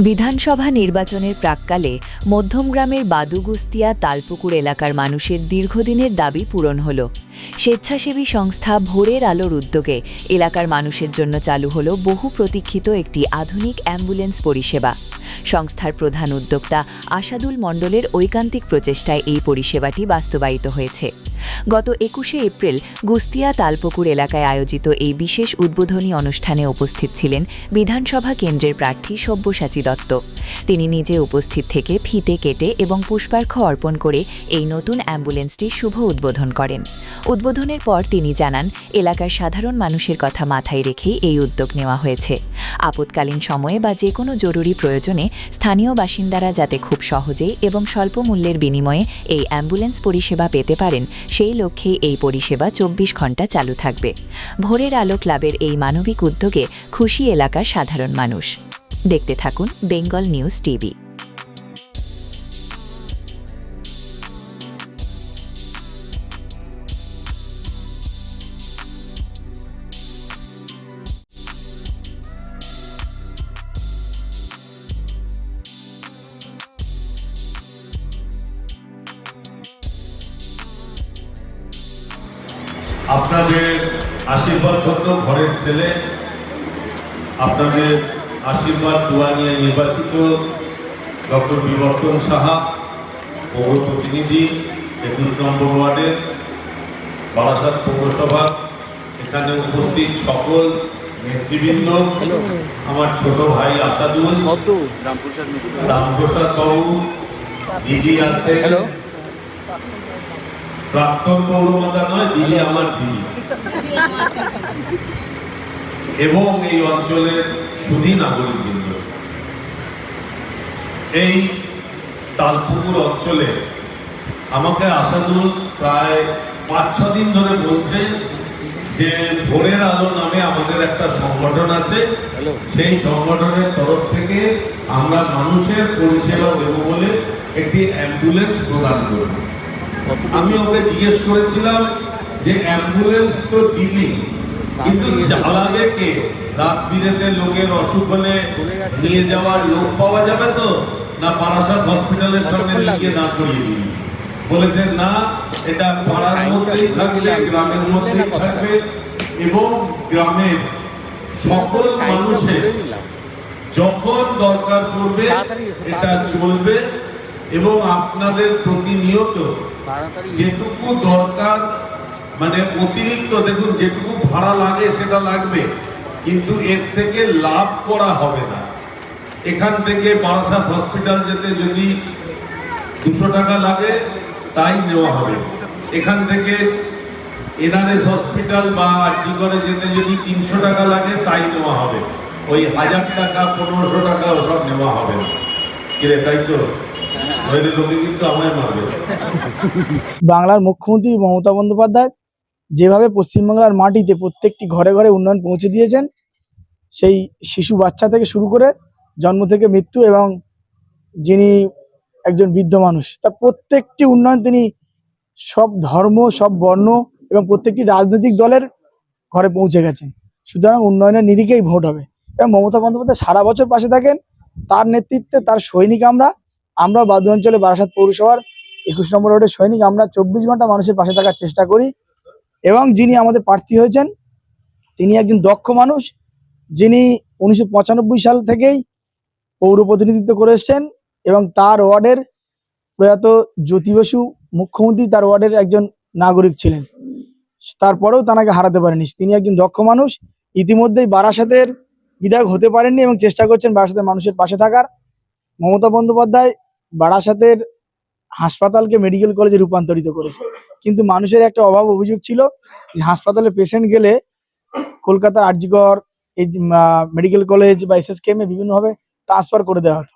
বিধানসভা নির্বাচনের প্রাক্কালে মধ্যমগ্রামের বাদুগুস্তিয়া তালপুকুর এলাকার মানুষের দীর্ঘদিনের দাবি পূরণ হল। স্বেচ্ছাসেবী সংস্থা ভোরের আলোর উদ্যোগে এলাকার মানুষের জন্য চালু হল বহু প্রতীক্ষিত একটি আধুনিক অ্যাম্বুলেন্স পরিষেবা। সংস্থার প্রধান উদ্যোক্তা আশাদুল মণ্ডলের ঐকান্তিক প্রচেষ্টায় এই পরিষেবাটি বাস্তবায়িত হয়েছে। গত ২১শে এপ্রিল গুস্তিয়া তালপুকুর এলাকায় আয়োজিত এই বিশেষ উদ্বোধনী অনুষ্ঠানে উপস্থিত ছিলেন বিধানসভা কেন্দ্রের প্রার্থী সব্যসাচী দত্ত। তিনি নিজে উপস্থিত থেকে ফিতে কেটে এবং পুষ্পার্ঘ্য অর্পণ করে এই নতুন অ্যাম্বুলেন্সটির শুভ উদ্বোধন করেন। উদ্বোধনের পর তিনি জানান, এলাকার সাধারণ মানুষের কথা মাথায় রেখেই এই উদ্যোগ নেওয়া হয়েছে। আপৎকালীন সময়ে বা যে কোনো জরুরি প্রয়োজনে স্থানীয় বাসিন্দারা যাতে খুব সহজেই এবং স্বল্প মূল্যের বিনিময়ে এই অ্যাম্বুলেন্স পরিষেবা পেতে পারেন, সেই লক্ষ্যেই এই পরিষেবা ২৪ ঘণ্টা চালু থাকবে। ভোরের আলো ক্লাবের এই মানবিক উদ্যোগে খুশি এলাকার সাধারণ মানুষ। দেখতে থাকুন বেঙ্গল নিউজ টিভি। আপনাদের আশীর্বাদ হতো ঘরের ছেলে, আপনাদের আশীর্বাদ দোয়া নিয়ে নির্বাচিত ডক্টর বিবর্তন সাহা, পৌর প্রতিনিধি ২১ নম্বর ওয়ার্ডের বারাসাত পৌরসভা, এখানে উপস্থিত সকল নেতৃবৃন্দ, আমার ছোট ভাই আশাদুল, রামপ্রসাদ বাবু, দিদি আছে, প্রাক্তন পৌরমাতা নয়, দিদি আমার দিদি, এবং এই অঞ্চলের সুধী নাগরিকবৃন্দ। এই তালপুকুর অঞ্চলে আমাকে আশাদুল প্রায় ৫-৬ দিন ধরে বলছে যে ভোরের আলো নামে আমাদের একটা সংগঠন আছে, সেই সংগঠনের তরফ থেকে আমরা মানুষের পরিষেবা দেব বলে একটি অ্যাম্বুলেন্স প্রদান করব। আমি ওকে জিজ্ঞেস করেছিলাম যে অ্যাম্বুলেন্স তো দিলি, কিন্তু চালাবে কে? রাত বিরেতে লোকের অসুখ হলে নিয়ে যাওয়ার লোক পাওয়া যাবে তো, না বারাসাত হসপিটালের সামনে নিয়ে না করিয়ে দিবি? বলেছে না, এটা পাড়ার মধ্যেই থাকবে, গ্রামের মধ্যেই থাকবে, এবং গ্রামের সকল মানুষের যখন দরকার পড়বে এটা চলবে, এবং আপনাদের প্রতিনিয়ত যেটুকু দরকার, মানে অতিরিক্ত, দেখুন যেটুকু ভাড়া লাগে সেটা লাগবে, কিন্তু এর থেকে লাভ করা হবে না। এখান থেকে বারাসাত হসপিটাল যেতে যদি ২০০ টাকা লাগে তাই নেওয়া হবে, এখান থেকে এনআরএস হসপিটাল বা আরজি করে যেতে যদি ৩০০ টাকা লাগে তাই নেওয়া হবে, ওই ১০০০ টাকা ১৫০০ টাকা ওসব নেওয়া হবে না। কিরে, তাই তো? বাংলার মুখ্যমন্ত্রী মমতা বন্দ্যোপাধ্যায় যেভাবে পশ্চিমবাংলার মাটিতে প্রত্যেকটি ঘরে ঘরে উন্নয়ন পৌঁছে দিয়েছেন, সেই শিশু বাচ্চা থেকে শুরু করে জন্ম থেকে মৃত্যু, এবং যিনি একজন বৃদ্ধ মানুষ, তা প্রত্যেকটি উন্নয়ন তিনি সব ধর্ম, সব বর্ণ এবং প্রত্যেকটি রাজনৈতিক দলের ঘরে পৌঁছে গেছেন। সুতরাং উন্নয়নের নিরিখেই ভোট হবে, এবং মমতা বন্দ্যোপাধ্যায় সারা বছর পাশে থাকেন। তার নেতৃত্বে, তার সৈনিক আমরা বাদু অঞ্চলে বারাসাত পৌরসভার ২১ নম্বর ওয়ার্ডের সৈনিক, আমরা ২৪ ঘন্টা মানুষের পাশে থাকার চেষ্টা করি। এবং যিনি আমাদের প্রার্থী হয়েছেন তিনি একজন দক্ষ মানুষ, যিনি ১৯৯৫ সাল থেকেই পৌর প্রতিনিধিত্ব করে এসছেন, এবং তার ওয়ার্ডের প্রয়াত জ্যোতি বসু মুখ্যমন্ত্রী তার ওয়ার্ডের একজন নাগরিক ছিলেন, তারপরেও তাকে হারাতে পারেনি। তিনি একজন দক্ষ মানুষ, ইতিমধ্যেই বারাসাতের বিধায়ক হতে পারেননি এবং চেষ্টা করছেন বারাসাতের মানুষের পাশে থাকার। মমতা বন্দ্যোপাধ্যায় বারাসাতের হাসপাতালকে মেডিকেল কলেজে রূপান্তরিত করেছে, কিন্তু মানুষের একটা অভিযোগ ছিল যে হাসপাতালে পেশেন্ট গেলে কলকাতার আরজি কর, এই মেডিকেল কলেজ বা SSKM বিভিন্নভাবে ট্রান্সফার করে দেওয়া হতো।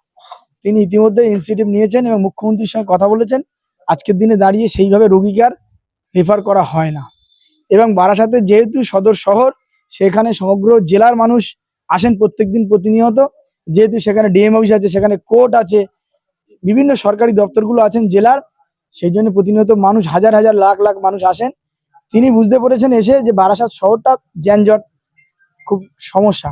তিনি ইতিমধ্যে ইনিশিয়েটিভ নিয়েছেন এবং মুখ্যমন্ত্রীর সঙ্গে কথা বলেছেন। আজকের দিনে দাঁড়িয়ে সেইভাবে রোগীকে আর রেফার করা হয় না, এবং বারাসাতে যেহেতু সদর শহর, সেখানে সমগ্র জেলার মানুষ আসেন প্রত্যেকদিন প্রতিনিয়ত, যেহেতু সেখানে ডিএম অফিস আছে, সেখানে কোর্ট আছে, বিভিন্ন সরকারি দপ্তরগুলো আছেন জেলার, সেই জন্য প্রতিনিয়ত মানুষ হাজার হাজার লাখ লাখ মানুষ আসেন। তিনি বুঝতে পেরেছেন এসে যে বারাসাত শহরটা যানজট খুব সমস্যা,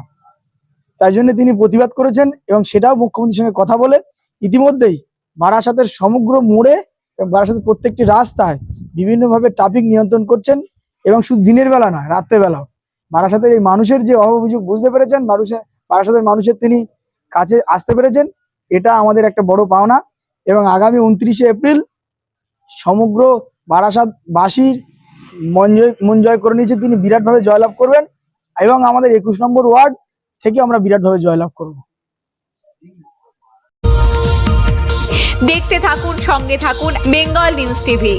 তাই জন্য তিনি প্রতিবাদ করেছেন এবং সেটাও মুখ্যমন্ত্রীর সঙ্গে কথা বলে ইতিমধ্যেই বারাসাতের সমগ্র মোড়ে এবং বারাসাতের প্রত্যেকটি রাস্তায় বিভিন্নভাবে ট্রাফিক নিয়ন্ত্রণ করছেন এবং শুধু দিনের বেলা নয়, রাত্রেবেলাও। বারাসাতের এই মানুষের যে অভিযোগ বুঝতে পেরেছেন, বারাসাতের মানুষের তিনি কাছে আসতে পেরেছেন, এটা আমাদের একটা বড় পাওনা। এবং আগামী 29শে এপ্রিল সমগ্র বারাসাতবাসীর মন জয় করে নিয়েছে, তিনি বিরাটভাবে জয়লাভ করবেন এবং আমাদের 21 নম্বর ওয়ার্ড থেকে আমরা বিরাটভাবে জয়লাভ করব। দেখতে থাকুন, সঙ্গে থাকুন বেঙ্গল নিউজ টিভি।